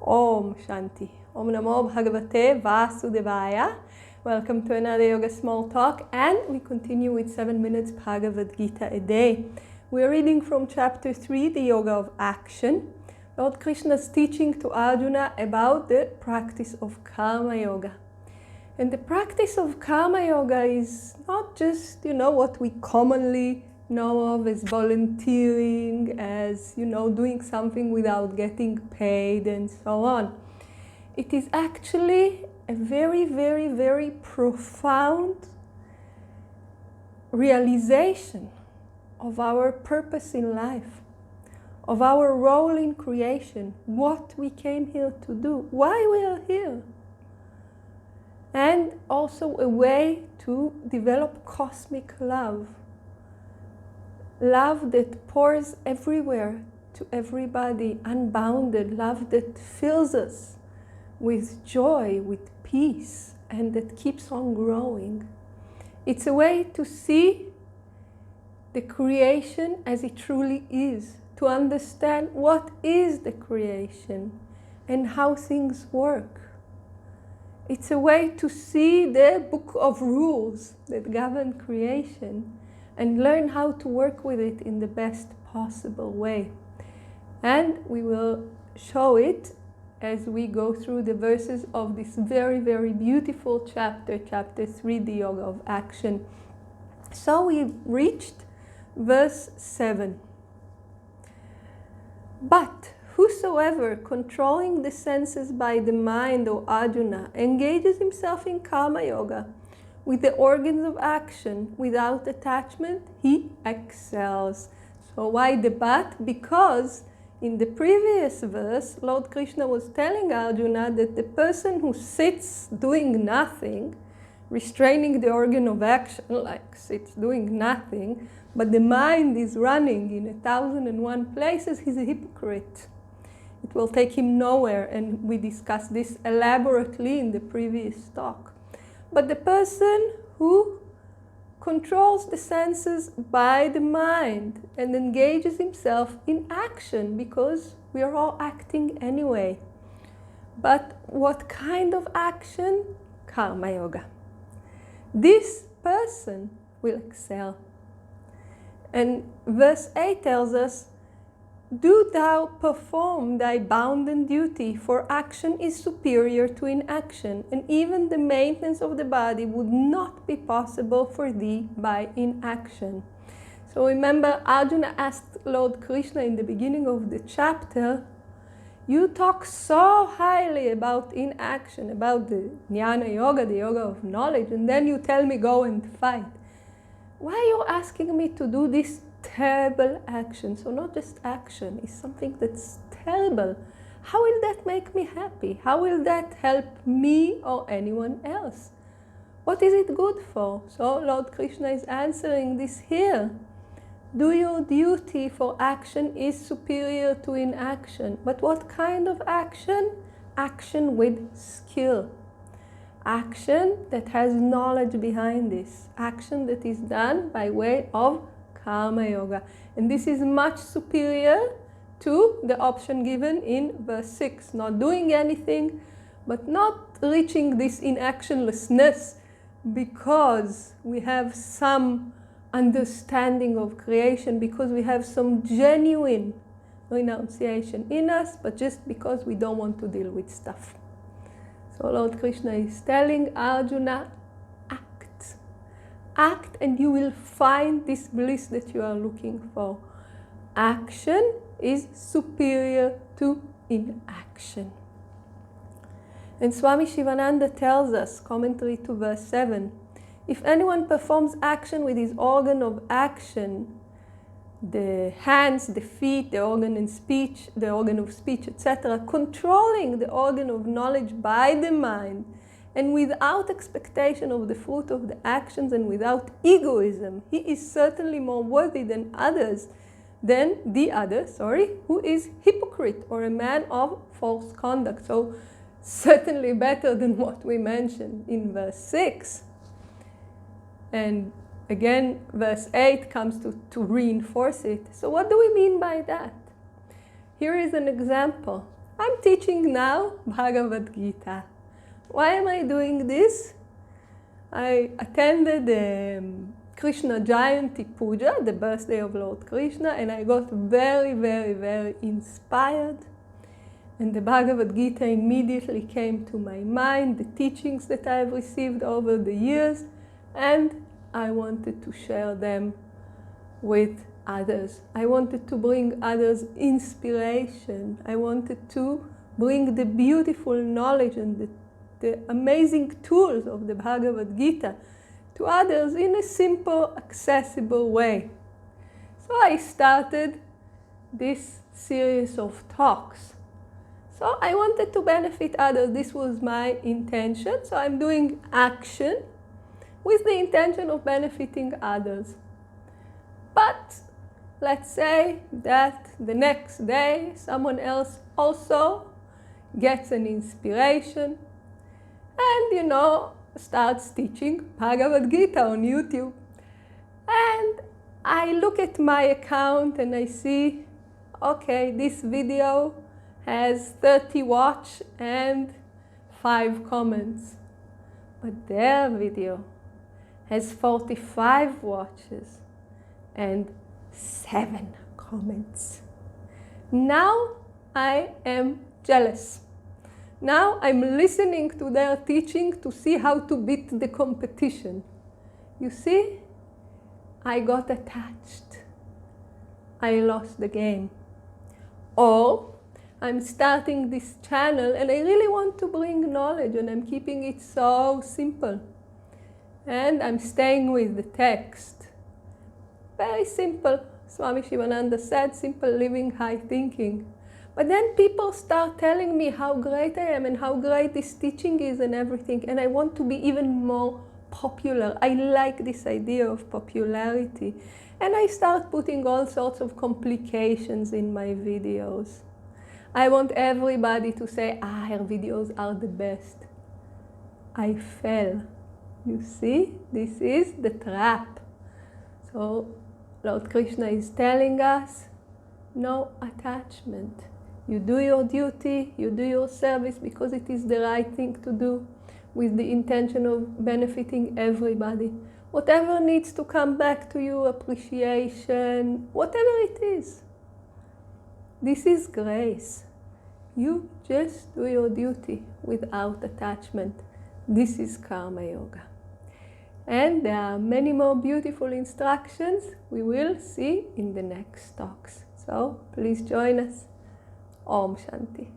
Om Shanti. Om Namo Bhagavate Vasudevaya. Welcome to another Yoga Small Talk, and we continue with 7 minutes Bhagavad Gita a day. We're reading from chapter 3, the Yoga of Action. Lord Krishna is teaching to Arjuna about the practice of Karma Yoga. And the practice of Karma Yoga is not just, what we commonly know of as volunteering, as, doing something without getting paid and so on. It is actually a very, very, very profound realization of our purpose in life, of our role in creation, what we came here to do, why we are here. And also a way to develop cosmic love. Love that pours everywhere to everybody, unbounded love that fills us with joy, with peace, and that keeps on growing. It's a way to see the creation as it truly is, to understand what is the creation and how things work. It's a way to see the book of rules that govern creation and learn how to work with it in the best possible way. And we will show it as we go through the verses of this very, very beautiful chapter, chapter 3, the Yoga of Action. So we reached verse 7. But whosoever, controlling the senses by the mind, O Arjuna, engages himself in Karma Yoga, with the organs of action, without attachment, he excels. So why the but? Because in the previous verse, Lord Krishna was telling Arjuna that the person who sits doing nothing, restraining the organ of action, like sits doing nothing, but the mind is running in 1,001 places, he's a hypocrite. It will take him nowhere, and we discussed this elaborately in the previous talk. But the person who controls the senses by the mind and engages himself in action, because we are all acting anyway. But what kind of action? Karma Yoga. This person will excel. And verse 8 tells us, do thou perform thy bounden duty, for action is superior to inaction, and even the maintenance of the body would not be possible for thee by inaction. So remember, Arjuna asked Lord Krishna in the beginning of the chapter, you talk so highly about inaction, about the Jnana Yoga, the Yoga of knowledge, and then you tell me go and fight. Why are you asking me to do this terrible action? So not just action, it's something that's terrible. How will that make me happy? How will that help me or anyone else? What is it good for? So Lord Krishna is answering this here. Do your duty, for action is superior to inaction. But what kind of action? Action with skill. Action that has knowledge behind this. Action that is done by way of Karma Yoga. And this is much superior to the option given in verse 6. Not doing anything, but not reaching this inactionlessness because we have some understanding of creation, because we have some genuine renunciation in us, but just because we don't want to deal with stuff. So Lord Krishna is telling Arjuna, act and you will find this bliss that you are looking for. Action is superior to inaction. And Swami Sivananda tells us, commentary to verse 7, if anyone performs action with his organ of action, the hands, the feet, the organ in speech, the organ of speech, etc., controlling the organ of knowledge by the mind, and without expectation of the fruit of the actions and without egoism, he is certainly more worthy than the other, who is hypocrite or a man of false conduct. So certainly better than what we mentioned in verse 6. And again, verse 8 comes to reinforce it. So what do we mean by that? Here is an example. I'm teaching now Bhagavad Gita. Why am I doing this? I attended Krishna Jayanti Puja, the birthday of Lord Krishna, and I got very, very, very inspired. And the Bhagavad Gita immediately came to my mind, the teachings that I've received over the years, and I wanted to share them with others. I wanted to bring others inspiration. I wanted to bring the beautiful knowledge and the amazing tools of the Bhagavad Gita to others in a simple, accessible way. So I started this series of talks. So I wanted to benefit others. This was my intention. So I'm doing action with the intention of benefiting others. But let's say that the next day someone else also gets an inspiration and, starts teaching Bhagavad Gita on YouTube. And I look at my account and I see, okay, this video has 30 watch and 5 comments. But their video has 45 watches and 7 comments. Now I am jealous. Now I'm listening to their teaching to see how to beat the competition. You see, I got attached. I lost the game. Or I'm starting this channel and I really want to bring knowledge and I'm keeping it so simple. And I'm staying with the text. Very simple. Swami Sivananda said, simple living, high thinking. But then people start telling me how great I am and how great this teaching is and everything. And I want to be even more popular. I like this idea of popularity. And I start putting all sorts of complications in my videos. I want everybody to say, her videos are the best. I fell. You see, this is the trap. So Lord Krishna is telling us, no attachment. You do your duty, you do your service because it is the right thing to do with the intention of benefiting everybody. Whatever needs to come back to you, appreciation, whatever it is. This is grace. You just do your duty without attachment. This is Karma Yoga. And there are many more beautiful instructions we will see in the next talks. So please join us. Om Shanti.